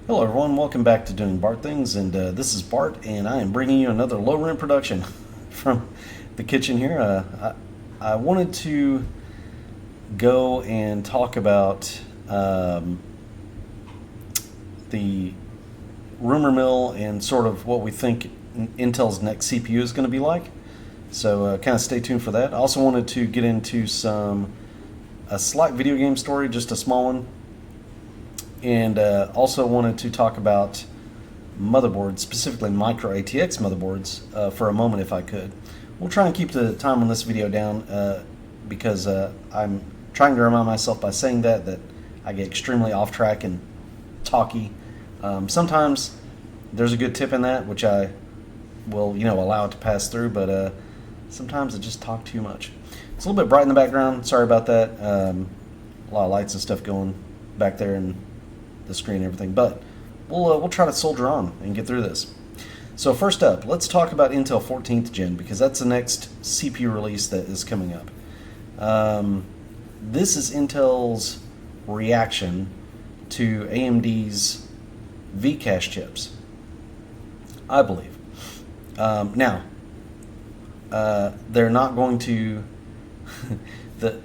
Hello everyone, welcome back to Doing Bart Things, and this is Bart, and I am bringing you another low rent production from the kitchen here. I wanted to go and talk about the rumor mill and sort of what we think Intel's next CPU is going to be like. So kind of stay tuned for that. I also wanted to get into a slight video game story, just a small one. And also wanted to talk about motherboards, specifically micro ATX motherboards, for a moment if I could. We'll try and keep the time on this video down because I'm trying to remind myself by saying that I get extremely off track and talky. Sometimes there's a good tip in that, which I will allow it to pass through, but sometimes I just talk too much. It's a little bit bright in the background. Sorry about that. A lot of lights and stuff going back there and the screen and everything, but we'll try to soldier on and get through this. So first up, let's talk about Intel 14th Gen, because that's the next CPU release that is coming up. This is Intel's reaction to AMD's V-Cache chips, I believe. Now, they're not going to the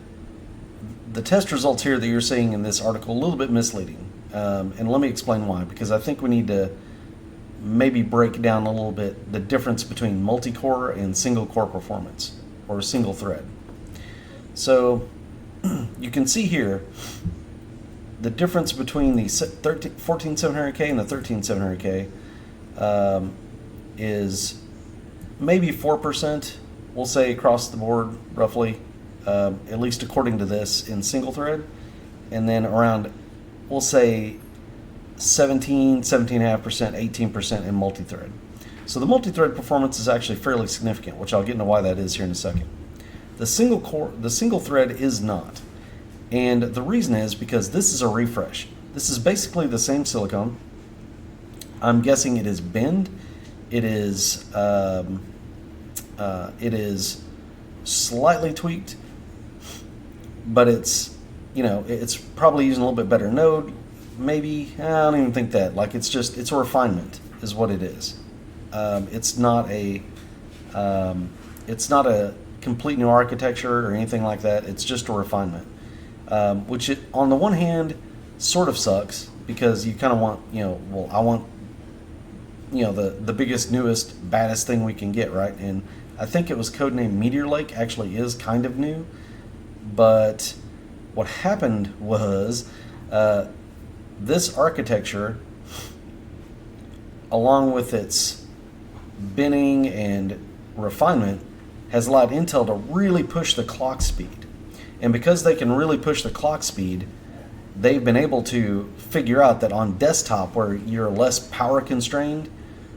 test results here that you're seeing in this article a little bit misleading. And let me explain why, because I think we need to maybe break down a little bit the difference between multi-core and single-core performance, or single thread. So you can see here the difference between the 14700K and the 13700K is maybe 4%, we'll say, across the board, roughly, at least according to this, in single thread, and then around, we'll say 17.5%, 18% in multi-thread. So the multi-thread performance is actually fairly significant, which I'll get into why that is here in a second. The single thread is not. And the reason is because this is a refresh. This is basically the same silicon. I'm guessing it is binned. It is slightly tweaked, but it's probably using a little bit better node. Maybe, I don't even think that. Like, it's a refinement is what it is. It's not a complete new architecture or anything like that. It's just a refinement, which on the one hand sort of sucks, because you kind of want, I want, the biggest, newest, baddest thing we can get, right? And I think it was codenamed Meteor Lake, actually is kind of new, but what happened was this architecture, along with its binning and refinement, has allowed Intel to really push the clock speed. And because they can really push the clock speed, they've been able to figure out that on desktop, where you're less power constrained,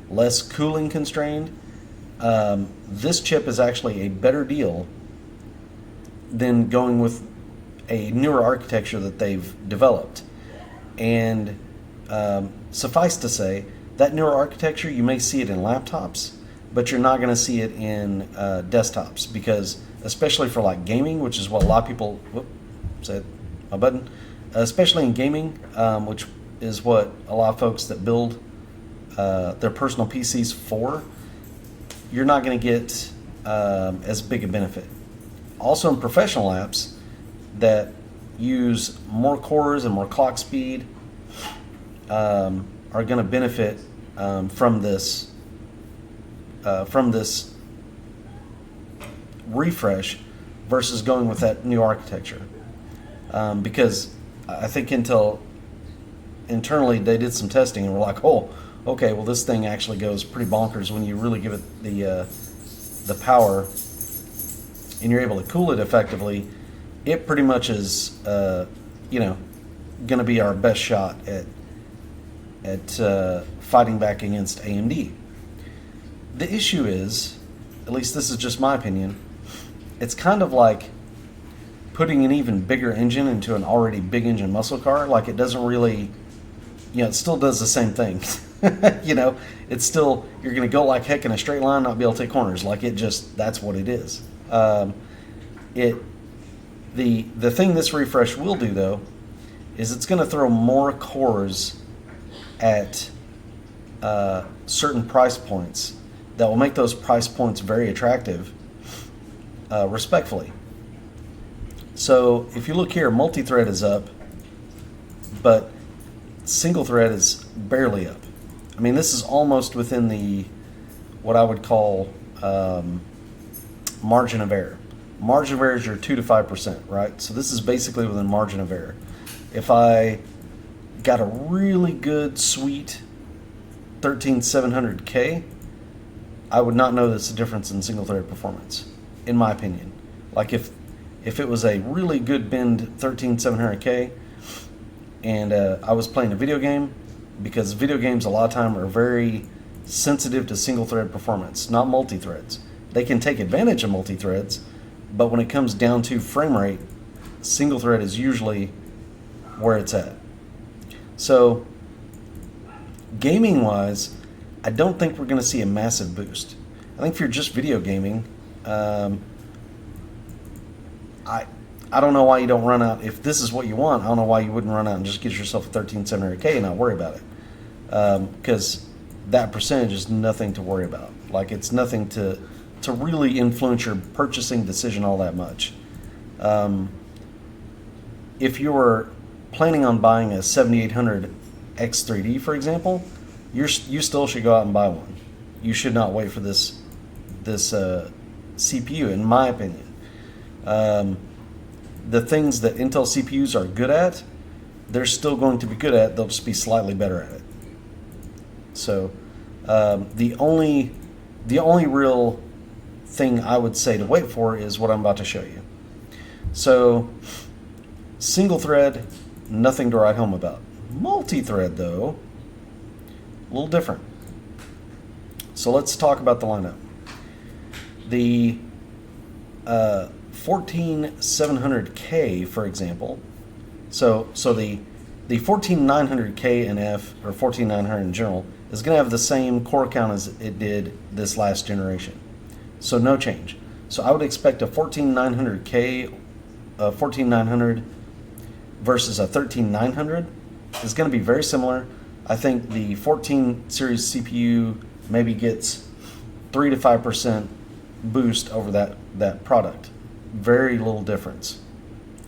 less cooling constrained, this chip is actually a better deal than going with a newer architecture that they've developed. And suffice to say, that newer architecture, you may see it in laptops, but you're not going to see it in desktops, because especially for like gaming, which is what a lot of people, my button, especially in gaming, which is what a lot of folks that build their personal PCs for, you're not going to get as big a benefit. Also in professional apps that use more cores and more clock speed are going to benefit from this refresh versus going with that new architecture, because I think Intel internally, they did some testing and were like, oh, okay, well, this thing actually goes pretty bonkers when you really give it the power and you're able to cool it effectively. It pretty much is, going to be our best shot at fighting back against AMD. The issue is, at least this is just my opinion, it's kind of like putting an even bigger engine into an already big engine muscle car. Like, it doesn't really, it still does the same thing. It's still, you're going to go like heck in a straight line, not be able to take corners. Like, that's what it is. The thing this refresh will do, though, is it's going to throw more cores at certain price points that will make those price points very attractive, respectfully. So if you look here, multi-thread is up, but single thread is barely up. I mean, this is almost within the what I would call margin of error. Margin of error is your 2 to 5%, right? So this is basically within margin of error. If I got a really good, sweet 13700K, I would not notice a difference in single thread performance, in my opinion. Like if it was a really good bend 13700K and I was playing a video game, because video games a lot of time are very sensitive to single thread performance, not multi-threads. They can take advantage of multi-threads, but when it comes down to frame rate, single thread is usually where it's at. So gaming wise, I don't think we're going to see a massive boost. I think if you're just video gaming, I don't know why you don't run out. If this is what you want, I don't know why you wouldn't run out and just get yourself a 13700K and not worry about it, because that percentage is nothing to worry about. Like, it's nothing to really influence your purchasing decision all that much. If you're planning on buying a 7800 X3D, for example, you still should go out and buy one. You should not wait for this CPU, in my opinion. The things that Intel CPUs are good at, they're still going to be good at. They'll just be slightly better at it. So the only real thing I would say to wait for is what I'm about to show you. So single thread, nothing to write home about. Multi-thread, though, a little different. So let's talk about the lineup. The 14700K, for example. So the 14900K and F, or 14900 in general, is going to have the same core count as it did this last generation. So no change. So I would expect a 14900K, 14900 versus a 13900 is going to be very similar. I think the 14 series CPU maybe gets 3 to 5% boost over that product. Very little difference.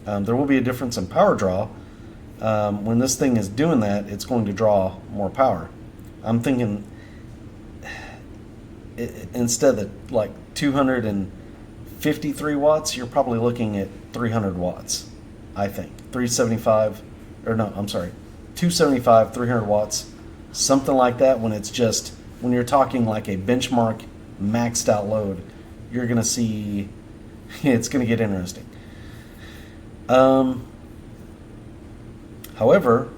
There will be a difference in power draw. When this thing is doing that, it's going to draw more power. I'm thinking instead of like 253 watts, you're probably looking at 300 watts, I think. 275, 300 watts, something like that. When you're talking like a benchmark maxed out load, you're going to see, it's going to get interesting. However,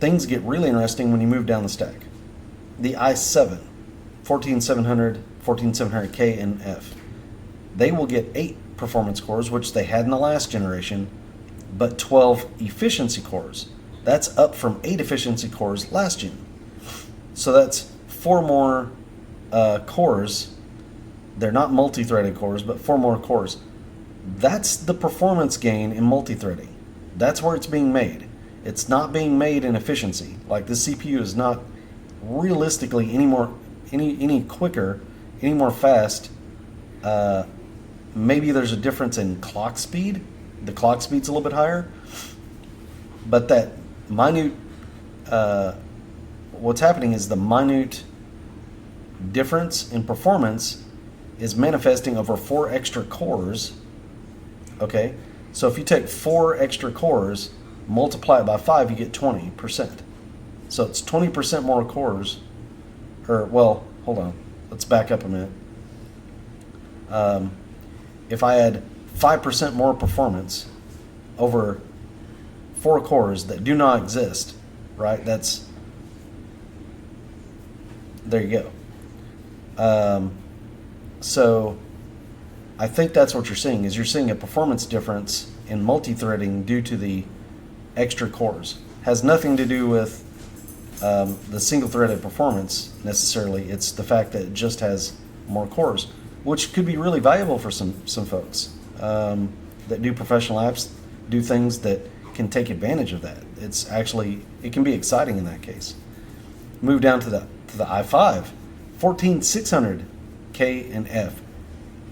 things get really interesting when you move down the stack. The i7, 14700, 14700K and F, they will get 8 performance cores, which they had in the last generation, but 12 efficiency cores. That's up from 8 efficiency cores last gen. So that's 4 more cores. They're not multi-threaded cores, but 4 more cores. That's the performance gain in multi-threading. That's where it's being made. It's not being made in efficiency. Like, the CPU is not realistically any quicker, any more fast. Maybe there's a difference in clock speed. The clock speed's a little bit higher. But that minute, what's happening is the minute difference in performance is manifesting over 4 extra cores. Okay, so if you take 4 extra cores, multiply it by 5, you get 20%. So it's 20% more cores. Hold on, let's back up a minute. If I had 5% more performance over 4 cores that do not exist, right? There you go. So I think that's what you're seeing, is you're seeing a performance difference in multi-threading due to the extra cores. Has nothing to do with the single-threaded performance necessarily. It's the fact that it just has more cores, which could be really valuable for some folks that do professional apps, do things that can take advantage of that. It can be exciting in that case. Move down to the i5, 14600K and F,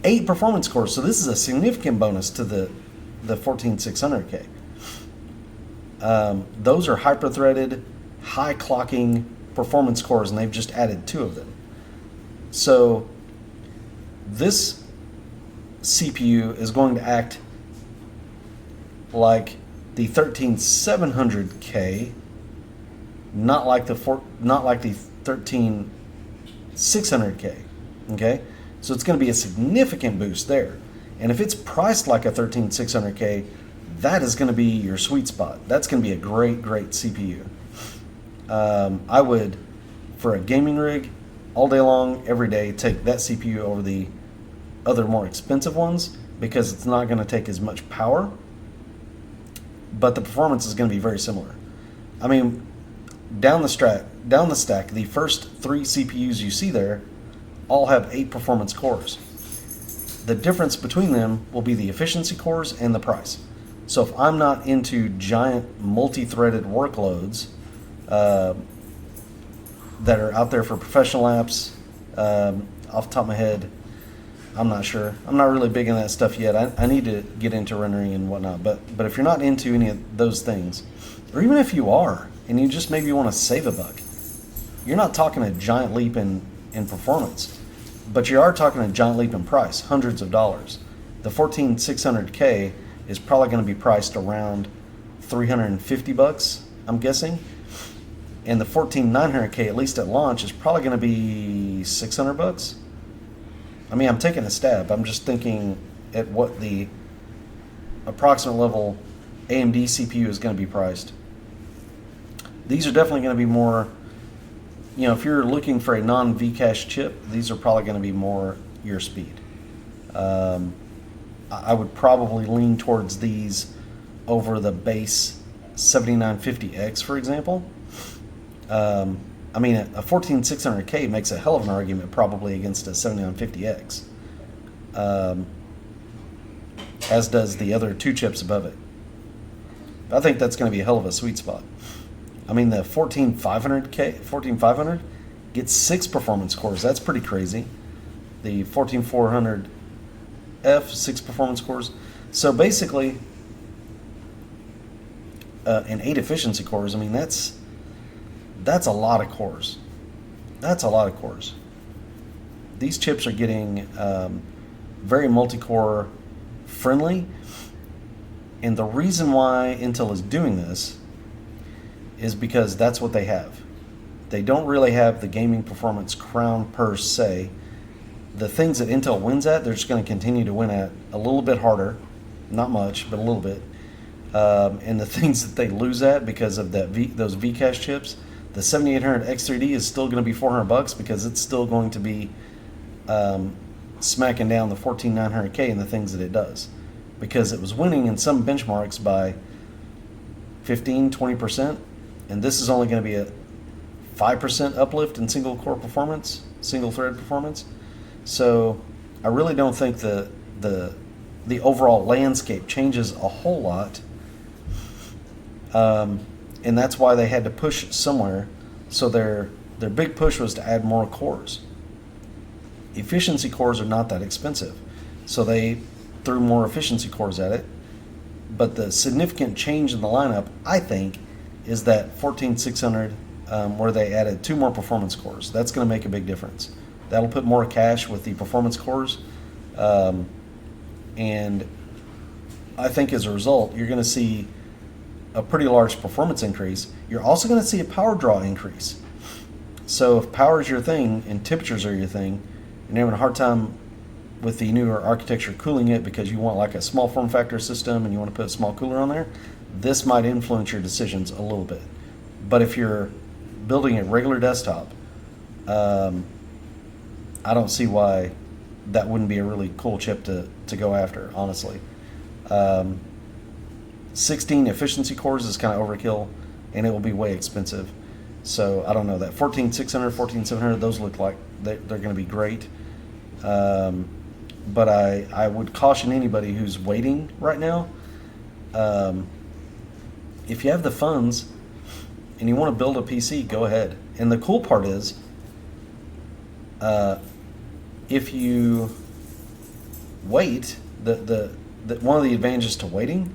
8 performance cores. So this is a significant bonus to the 14600K. Those are hyper-threaded, high clocking performance cores, and they've just added 2 of them. So this CPU is going to act like the 13700K, not like the 13600K. Okay, so it's going to be a significant boost there. And if it's priced like a 13600K, that is going to be your sweet spot. That's going to be a great CPU. I would, for a gaming rig, all day long, every day, take that CPU over the other more expensive ones, because it's not going to take as much power, but the performance is going to be very similar. I mean, down the stack, the first 3 CPUs you see there all have 8 performance cores. The difference between them will be the efficiency cores and the price. So if I'm not into giant multi-threaded workloads that are out there for professional apps, off the top of my head, I'm not sure. I'm not really big in that stuff yet. I need to get into rendering and whatnot. But if you're not into any of those things, or even if you are, and you just maybe want to save a buck, you're not talking a giant leap in performance, but you are talking a giant leap in price, hundreds of dollars. The 14600K is probably going to be priced around $350, I'm guessing. And the 14900K, at least at launch, is probably going to be $600. I mean, I'm taking a stab. I'm just thinking at what the approximate level AMD CPU is going to be priced. These are definitely going to be more, if you're looking for a non-Vcache chip, these are probably going to be more your speed. I would probably lean towards these over the base 7950X, for example. I mean, a 14600K makes a hell of an argument probably against a 7950X, as does the other 2 chips above it. I think that's going to be a hell of a sweet spot. I mean, the 14500 gets 6 performance cores. That's pretty crazy. The 14400F, 6 performance cores. So basically, and 8 efficiency cores. I mean, that's a lot of cores. That's a lot of cores. These chips are getting very multi-core friendly. And the reason why Intel is doing this is because that's what they have. They don't really have the gaming performance crown per se. The things that Intel wins at, they're just going to continue to win at a little bit harder. Not much, but a little bit. And the things that they lose at because of those Vcache chips, the 7800 X3D is still going to be $400 because it's still going to be smacking down the 14900K and the things that it does, because it was winning in some benchmarks by 15-20%, and this is only going to be a 5% uplift in single core performance, single thread performance. So I really don't think the overall landscape changes a whole lot. And that's why they had to push somewhere. So their big push was to add more cores. Efficiency cores are not that expensive, so they threw more efficiency cores at it. But the significant change in the lineup, I think, is that 14600, where they added 2 more performance cores. That's going to make a big difference. That'll put more cash with the performance cores, and I think as a result, you're going to see a pretty large performance increase. You're also going to see a power draw increase. So if power is your thing and temperatures are your thing, and you're having a hard time with the newer architecture cooling it because you want like a small form factor system and you want to put a small cooler on there, this might influence your decisions a little bit. But if you're building a regular desktop, I don't see why that wouldn't be a really cool chip to go after, honestly. 16 efficiency cores is kind of overkill, and it will be way expensive. So I don't know, that 14600, 14700, those look like they're going to be great. But I would caution anybody who's waiting right now. if you have the funds and you want to build a PC, go ahead. And the cool part is, if you wait, one of the advantages to waiting,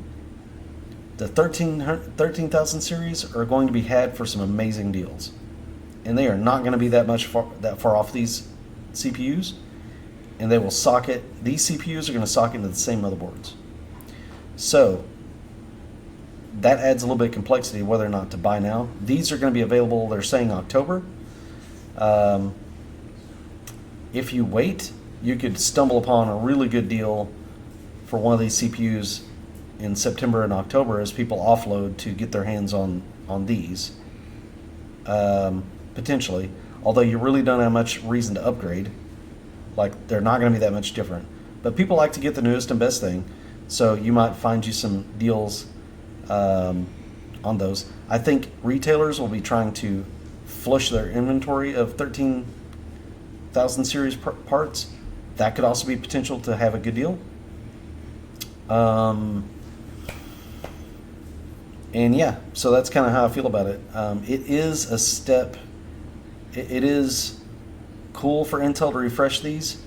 the 13,000 series are going to be had for some amazing deals, and they are not going to be that far off these CPUs, and they will socket. These CPUs are going to socket into the same motherboards, so that adds a little bit of complexity whether or not to buy now. These are going to be available. They're saying October. If you wait, you could stumble upon a really good deal for one of these CPUs in September and October as people offload to get their hands on these, potentially. Although you really don't have much reason to upgrade. Like, they're not going to be that much different. But people like to get the newest and best thing, so you might find you some deals on those. I think retailers will be trying to flush their inventory of 13,000 series parts. That could also be potential to have a good deal. And yeah, so that's kind of how I feel about it. It is a step. It is cool for Intel to refresh these,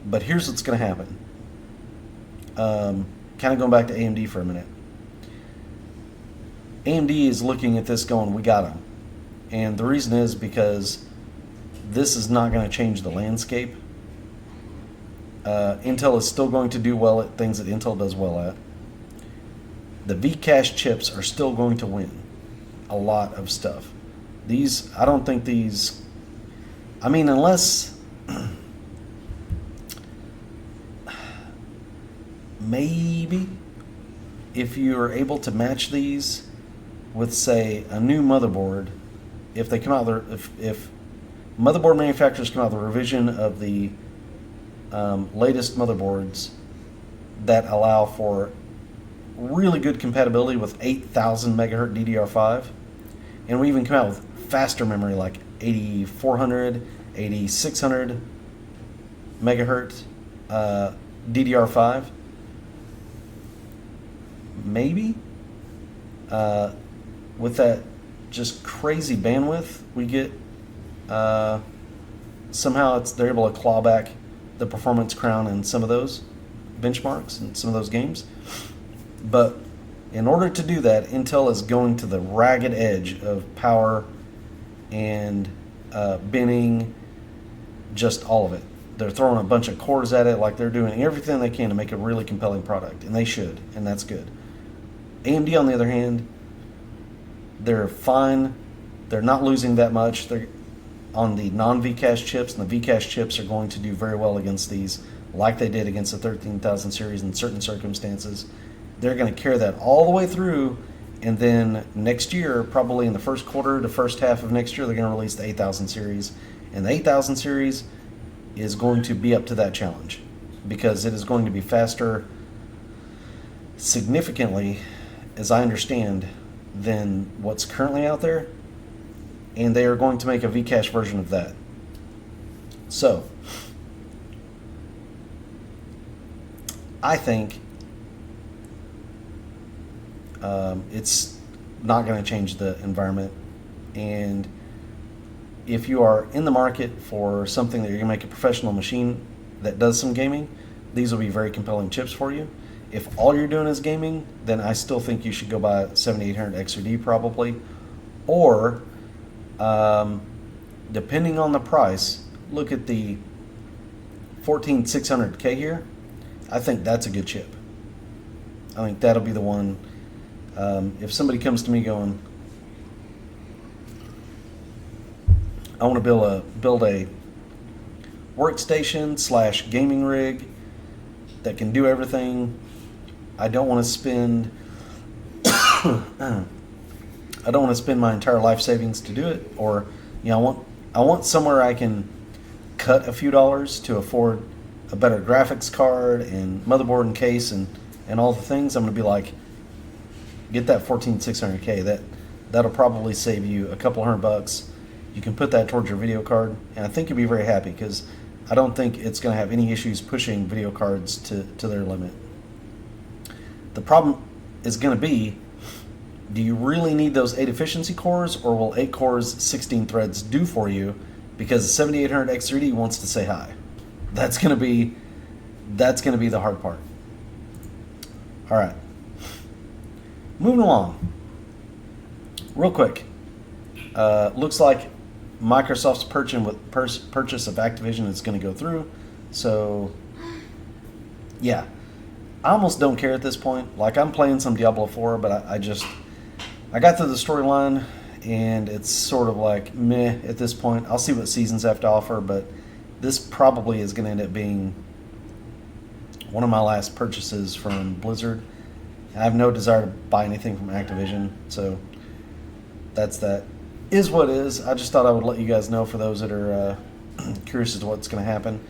but here's what's going to happen. Kind of going back to AMD for a minute. AMD is looking at this going, we got them. And the reason is because this is not going to change the landscape. Intel is still going to do well at things that Intel does well at. The V-Cache chips are still going to win a lot of stuff. These, I don't think these, I mean, unless maybe if you are able to match these with, say, a new motherboard, if they come out, if motherboard manufacturers come out with a revision of the latest motherboards that allow for really good compatibility with 8,000 megahertz DDR5, and we even come out with faster memory like 8400, 8600 megahertz DDR5, maybe with that just crazy bandwidth we get, somehow they're able to claw back the performance crown in some of those benchmarks and some of those games. But in order to do that, Intel is going to the ragged edge of power and binning, just all of it. They're throwing a bunch of cores at it, like they're doing everything they can to make a really compelling product, and they should, and that's good. AMD, on the other hand, they're fine. They're not losing that much. They're on the non-V-Cache chips, and the V-Cache chips are going to do very well against these, like they did against the 13,000 series in certain circumstances. They're going to carry that all the way through, and then next year, probably in the first quarter to first half of next year, they're going to release the 8000 series. And the 8000 series is going to be up to that challenge because it is going to be faster significantly, as I understand, than what's currently out there. And they are going to make a V-Cache version of that. So, I think it's not going to change the environment. And if you are in the market for something that you're going to make a professional machine that does some gaming, these will be very compelling chips for you. If all you're doing is gaming, then I still think you should go buy 7800 XRD probably. Or, depending on the price, look at the 14600K here. I think that's a good chip. I think that'll be the one. If somebody comes to me going, I want to build a workstation / gaming rig that can do everything. I don't want to spend I don't want to spend my entire life savings to do it, or I want somewhere I can cut a few dollars to afford a better graphics card and motherboard and case and all the things. I'm going to be like, get that 14600K. That'll probably save you a couple $100. You can put that towards your video card, and I think you'll be very happy because I don't think it's going to have any issues pushing video cards to their limit. The problem is going to be Do you really need those 8 efficiency cores, or will 8 cores, 16 threads do for you? Because the 7800 X3D wants to say hi. That's gonna be the hard part. All right, moving along. Real quick, looks like Microsoft's purchase of Activision is going to go through. So, yeah, I almost don't care at this point. Like, I'm playing some Diablo 4, but I got through the storyline, and it's sort of like meh at this point. I'll see what seasons have to offer, but this probably is going to end up being one of my last purchases from Blizzard. I have no desire to buy anything from Activision, so that's that. Is what is. I just thought I would let you guys know, for those that are curious as to what's going to happen.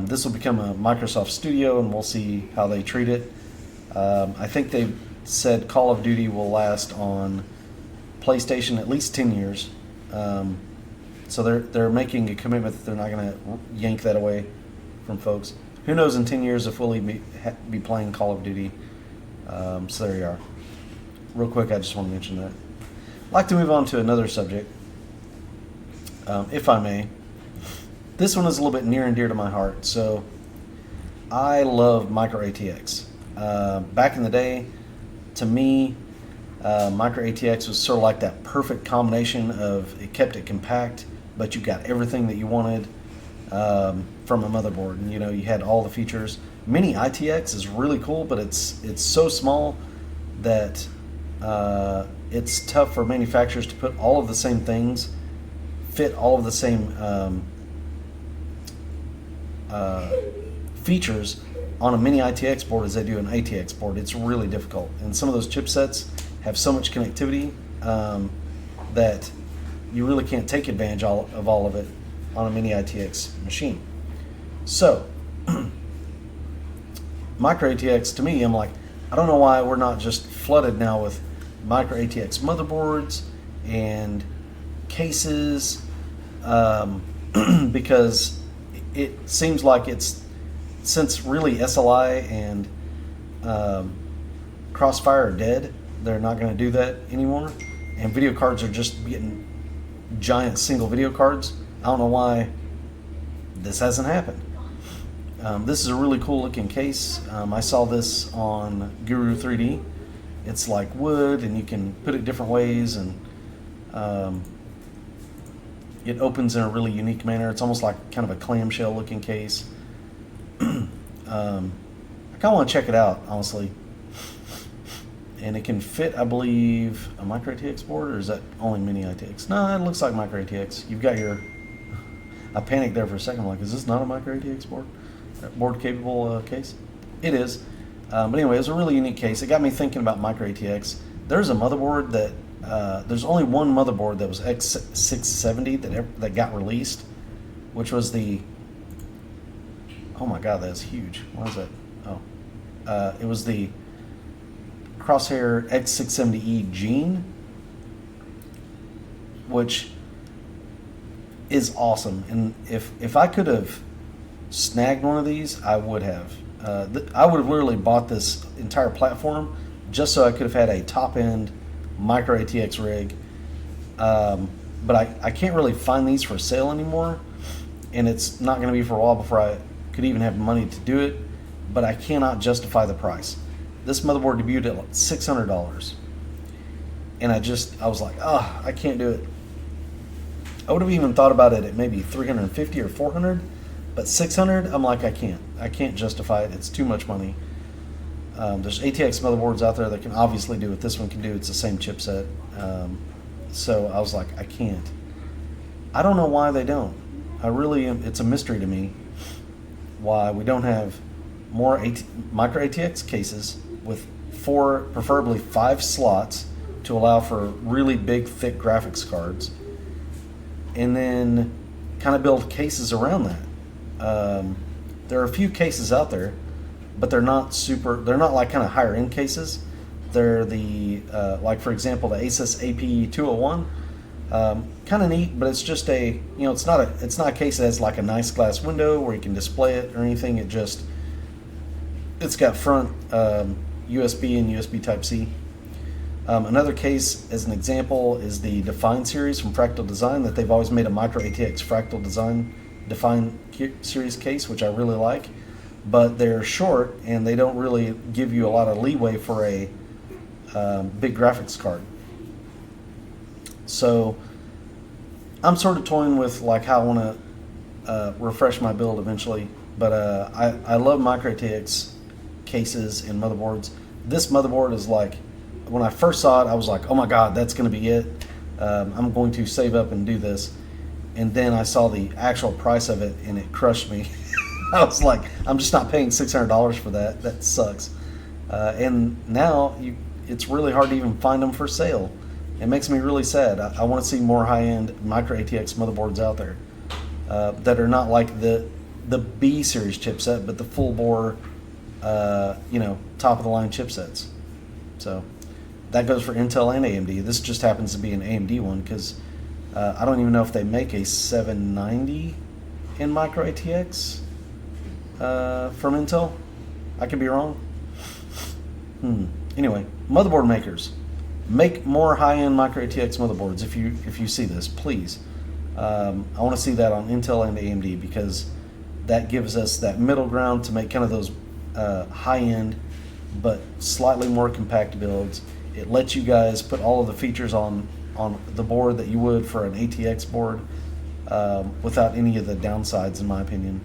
This will become a Microsoft studio, and we'll see how they treat it. I think they said Call of Duty will last on PlayStation at least 10 years. So they're making a commitment that they're not going to yank that away from folks. Who knows in 10 years if we'll be playing Call of Duty. So there you are. Real quick, I just want to mention that. I'd like to move on to another subject, if I may. This one is a little bit near and dear to my heart. So I love micro ATX. Back in the day, to me, micro ATX was sort of like that perfect combination of, it kept it compact, but you got everything that you wanted from a motherboard. And, you know, you had all the features. Mini ITX is really cool, but it's so small that it's tough for manufacturers to put all of the same things, fit all of the same features on a mini ITX board as they do an ATX board. It's really difficult, and some of those chipsets have so much connectivity that you really can't take advantage of all of it on a mini ITX machine. So micro ATX, to me, I'm like, I don't know why we're not just flooded now with micro ATX motherboards and cases, because it seems like it's, since really SLI and Crossfire are dead, they're not going to do that anymore, and video cards are just getting giant single video cards. I don't know why this hasn't happened. This is a really cool looking case. I saw this on Guru 3D. It's like wood, and you can put it different ways, and it opens in a really unique manner. It's almost like kind of a clamshell looking case. I kind of want to check it out, honestly. And it can fit, I believe, a micro ATX board, or is that only mini ATX? No, it looks like micro ATX. You've got your... I panicked there for a second. I'm like, is this not a micro ATX board? Board capable case? It is. But anyway, it was a really unique case. It got me thinking about micro ATX. There's a motherboard that... there's only one motherboard that was X670 that got released, which was the... Oh my god, that's huge. What is that? Oh. It was the Crosshair X670E Gene, which is awesome. And if I could have snagged one of these, I would have. I would have literally bought this entire platform just so I could have had a top-end micro ATX rig. But I can't really find these for sale anymore, and it's not going to be for a while before I could even have money to do it, but I cannot justify the price. This motherboard debuted at like $600, and I was like, oh, I can't do it. I would have even thought about it at maybe $350 or $400, but $600, I'm like, I can't justify it. It's too much money. There's ATX motherboards out there that can obviously do what this one can do. It's the same chipset. So I was like, I can't. I don't know why they don't. It's a mystery to me why we don't have more micro ATX cases with 4, preferably 5 slots to allow for really big, thick graphics cards, and then kind of build cases around that. There are a few cases out there, but they're not like kind of higher end cases. They're the like, for example, the Asus AP201, kind of neat, but it's just it's not a case that has like a nice glass window where you can display it or anything. It's got front USB and USB Type-C. Another case, as an example, is the Define series from Fractal Design, that they've always made a micro ATX Fractal Design Define series case, which I really like. But they're short and they don't really give you a lot of leeway for a big graphics card. So I'm sort of toying with like how I want to refresh my build eventually. But I love micro ATX cases and motherboards. This motherboard is like, when I first saw it, I was like, oh my god, that's going to be it. I'm going to save up and do this. And then I saw the actual price of it and it crushed me. I was like, I'm just not paying $600 for that. That sucks. And now it's really hard to even find them for sale. It makes me really sad. I want to see more high-end micro ATX motherboards out there that are not like the B series chipset, but the full bore, top of the line chipsets. So that goes for Intel and AMD. This just happens to be an AMD one because I don't even know if they make a 790 in micro ATX from Intel. I could be wrong. Anyway, motherboard makers, make more high-end micro ATX motherboards. If you see this, please. I want to see that on Intel and AMD because that gives us that middle ground to make kind of those high-end but slightly more compact builds. It lets you guys put all of the features on the board that you would for an ATX board without any of the downsides, in my opinion.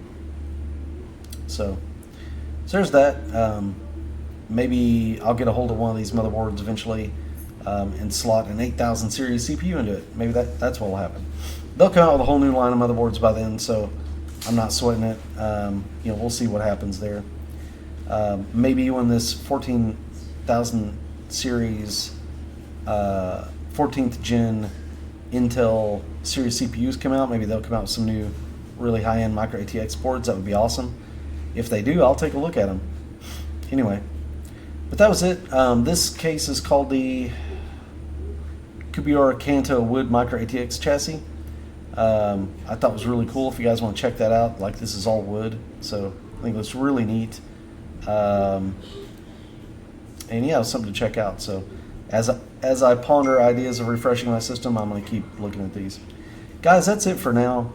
So there's that. Maybe I'll get a hold of one of these motherboards eventually and slot an 8000 series CPU into it. Maybe that's what will happen. They'll come out with a whole new line of motherboards by then, so I'm not sweating it. We'll see what happens there. Maybe when this 14,000 series 14th gen Intel series CPUs come out, maybe they'll come out with some new really high-end micro ATX boards. That would be awesome. If they do, I'll take a look at them. Anyway, but that was it. This case is called the Cubiora Kanto Wood Micro ATX chassis. I thought it was really cool. If you guys want to check that out, like, this is all wood, so I think it looks really neat. And yeah, it was something to check out. So as I ponder ideas of refreshing my system, I'm going to keep looking at these. Guys, that's it for now.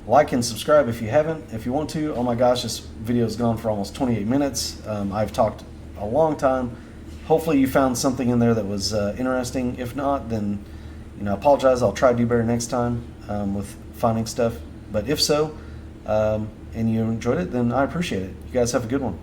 Like and subscribe if you haven't. If you want to, oh my gosh, this video has gone for almost 28 minutes. I've talked a long time. Hopefully you found something in there that was interesting. If not, then I apologize. I'll try to do better next time with finding stuff. But if so, and you enjoyed it, then I appreciate it. You guys have a good one.